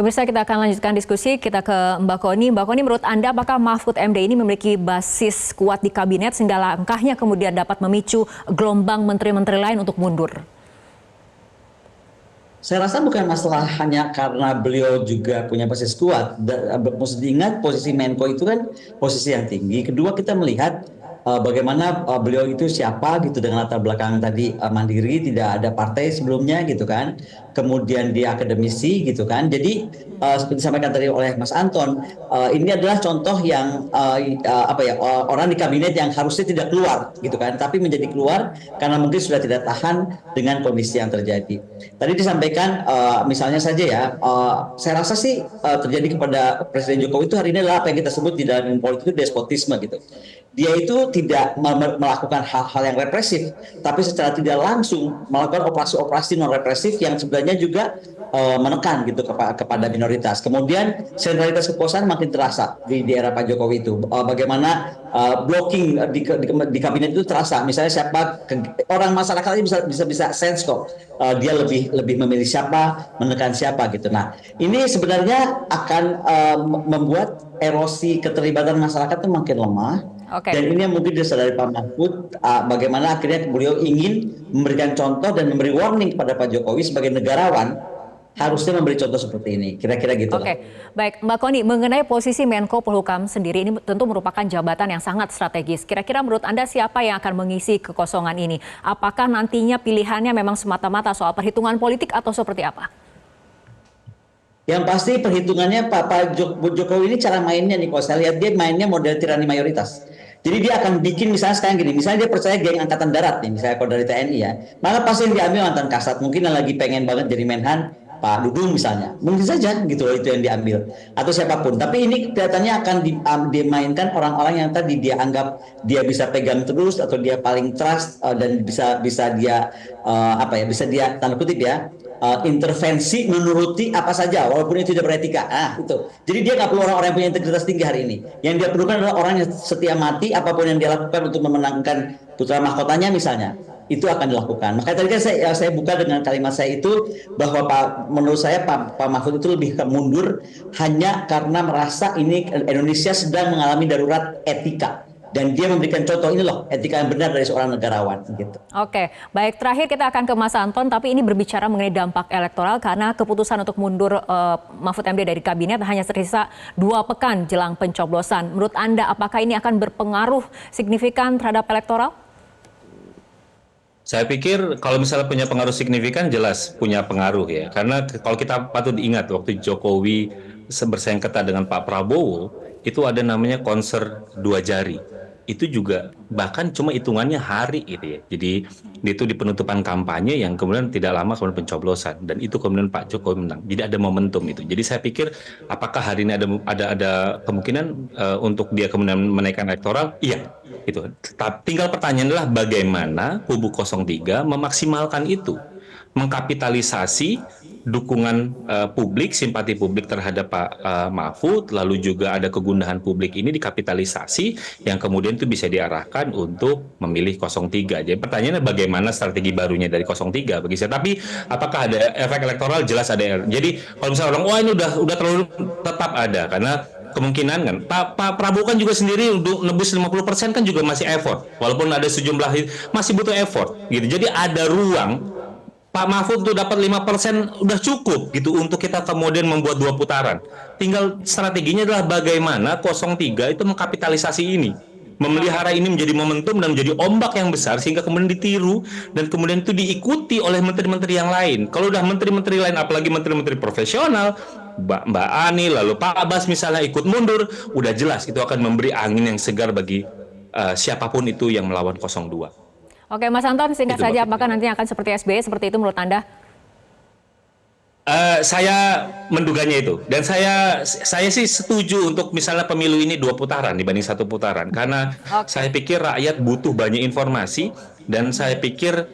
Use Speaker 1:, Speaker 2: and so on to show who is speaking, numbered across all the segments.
Speaker 1: Pemirsa, kita akan lanjutkan diskusi. Kita ke Mbak Koni. Mbak Koni, menurut Anda apakah Mahfud MD ini memiliki basis kuat di kabinet sehingga langkahnya kemudian dapat memicu gelombang menteri-menteri lain untuk mundur?
Speaker 2: Saya rasa bukan masalah hanya karena beliau juga punya basis kuat. Mesti diingat posisi Menko itu kan posisi yang tinggi. Kedua, kita melihat bagaimana beliau itu siapa gitu, dengan latar belakang tadi mandiri, tidak ada partai sebelumnya gitu kan. Kemudian dia akademisi gitu kan. Jadi seperti disampaikan tadi oleh Mas Anton, ini adalah contoh yang orang di kabinet yang harusnya tidak keluar gitu kan, tapi menjadi keluar karena mungkin sudah tidak tahan dengan kondisi yang terjadi. Tadi disampaikan misalnya saja ya, saya rasa sih terjadi kepada Presiden Jokowi itu hari ini adalah apa yang kita sebut di dalam politik itu despotisme gitu. Dia itu tidak melakukan hal-hal yang represif, tapi secara tidak langsung melakukan operasi-operasi non represif yang sebenarnya juga menekan gitu kepada minoritas. Kemudian sentralitas kekuasaan makin terasa di era Pak Jokowi itu. Bagaimana blocking di kabinet itu terasa. Misalnya siapa orang masyarakat ini bisa sense kok dia lebih memilih siapa, menekan siapa gitu. Nah, ini sebenarnya akan membuat erosi keterlibatan masyarakat itu makin lemah.
Speaker 1: Oke.
Speaker 2: Dan ini yang mungkin disadari Pak Mahfud, bagaimana akhirnya beliau ingin memberikan contoh dan memberi warning kepada Pak Jokowi sebagai negarawan, harusnya memberi contoh seperti ini. Kira-kira gitu.
Speaker 1: Oke, baik Mbak Koni, mengenai posisi Menko Polhukam sendiri ini tentu merupakan jabatan yang sangat strategis. Kira-kira menurut Anda siapa yang akan mengisi kekosongan ini? Apakah nantinya pilihannya memang semata-mata soal perhitungan politik atau seperti apa?
Speaker 2: Yang pasti perhitungannya Pak Jokowi ini cara mainnya nih, kalau saya lihat dia mainnya model tirani mayoritas. Jadi dia akan bikin misalnya sekarang gini, misalnya dia percaya geng angkatan darat nih, misalnya kalau dari TNI ya, maka pasti yang diambil mantan Kasat, mungkin yang lagi pengen banget jadi Menhan, Pak Dudung misalnya, mungkin saja gitu loh itu yang diambil, atau siapapun. Tapi ini kelihatannya akan dimainkan orang-orang yang tadi dia anggap dia bisa pegang terus atau dia paling trust dan bisa dia bisa dia tanda kutip ya, intervensi menuruti apa saja walaupun itu tidak beretika. Itu. Jadi dia nggak perlu orang-orang yang punya integritas tinggi hari ini. Yang dia perlukan adalah orang yang setia mati apapun yang dia lakukan untuk memenangkan putra mahkotanya misalnya. Itu akan dilakukan. Makanya tadi kan saya buka dengan kalimat saya itu bahwa menurut saya Pak Mahfud itu lebih mundur hanya karena merasa ini Indonesia sedang mengalami darurat etika. Dan dia memberikan contoh ini loh etika yang benar dari seorang negarawan gitu.
Speaker 1: Oke, baik, terakhir kita akan ke Mas Anton, tapi ini berbicara mengenai dampak elektoral karena keputusan untuk mundur Mahfud MD dari kabinet hanya tersisa 2 pekan jelang pencoblosan. Menurut Anda apakah ini akan berpengaruh signifikan terhadap elektoral?
Speaker 3: Saya pikir kalau misalnya punya pengaruh signifikan jelas punya pengaruh ya. Karena kalau kita patut ingat waktu Jokowi bersaing ketat dengan Pak Prabowo, itu ada namanya konser 2 jari. Itu juga bahkan cuma hitungannya hari gitu ya. Jadi itu di penutupan kampanye yang kemudian tidak lama kemudian pencoblosan dan itu kemudian Pak Jokowi menang. Jadi ada momentum itu. Jadi saya pikir apakah hari ini ada kemungkinan untuk dia kemudian menaikkan elektoral? Iya, itu. Tinggal pertanyaan adalah bagaimana kubu 03 memaksimalkan itu, mengkapitalisasi dukungan publik, simpati publik terhadap Pak Mahfud, lalu juga ada kegundahan publik ini dikapitalisasi yang kemudian itu bisa diarahkan untuk memilih 03. Jadi pertanyaannya bagaimana strategi barunya dari 03 bagi saya. Tapi apakah ada efek elektoral? Jelas ada. Jadi kalau misalnya orang, wah ini udah terlalu, tetap ada karena kemungkinan kan Pak Prabowo kan juga sendiri untuk nebus 50% kan juga masih effort. Walaupun ada sejumlah masih butuh effort gitu. Jadi ada ruang Pak Mahfud tuh dapat 5% udah cukup gitu untuk kita kemudian membuat 2 putaran. Tinggal strateginya adalah bagaimana 03 itu mengkapitalisasi ini. Memelihara ini menjadi momentum dan menjadi ombak yang besar sehingga kemudian ditiru dan kemudian itu diikuti oleh menteri-menteri yang lain. Kalau udah menteri-menteri lain, apalagi menteri-menteri profesional, Mbak Ani, lalu Pak Abbas misalnya ikut mundur, udah jelas itu akan memberi angin yang segar bagi siapapun itu yang melawan 02.
Speaker 1: Oke, Mas Anton, singkat
Speaker 3: Itu
Speaker 1: saja,
Speaker 3: maksudnya.
Speaker 1: apakah nantinya akan seperti SBY, seperti itu menurut Anda?
Speaker 3: Saya menduganya itu, dan saya sih setuju untuk misalnya pemilu ini 2 putaran dibanding 1 putaran, karena saya pikir rakyat butuh banyak informasi, dan saya pikir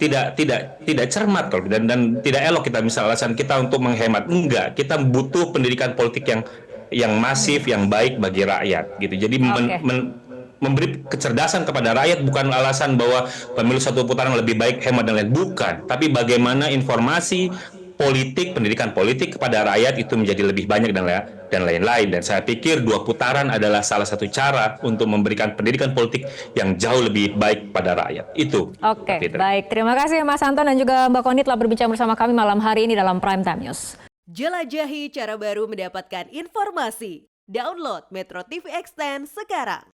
Speaker 3: tidak cermat dan tidak elok kita misalnya alasan kita untuk menghemat. Enggak, kita butuh pendidikan politik yang masif, yang baik bagi rakyat gitu. Jadi memberi kecerdasan kepada rakyat bukan alasan bahwa pemilu 1 putaran lebih baik, hemat dan lain, bukan, tapi bagaimana informasi pendidikan politik kepada rakyat itu menjadi lebih banyak dan lain-lain. Dan saya pikir 2 putaran adalah salah satu cara untuk memberikan pendidikan politik yang jauh lebih baik pada rakyat. Itu.
Speaker 1: Oke, baik. Terima kasih Mas Anton dan juga Mbak Koni telah berbincang bersama kami malam hari ini dalam Prime Time News.
Speaker 4: Jelajahi cara baru mendapatkan informasi. Download Metro TV Extend sekarang.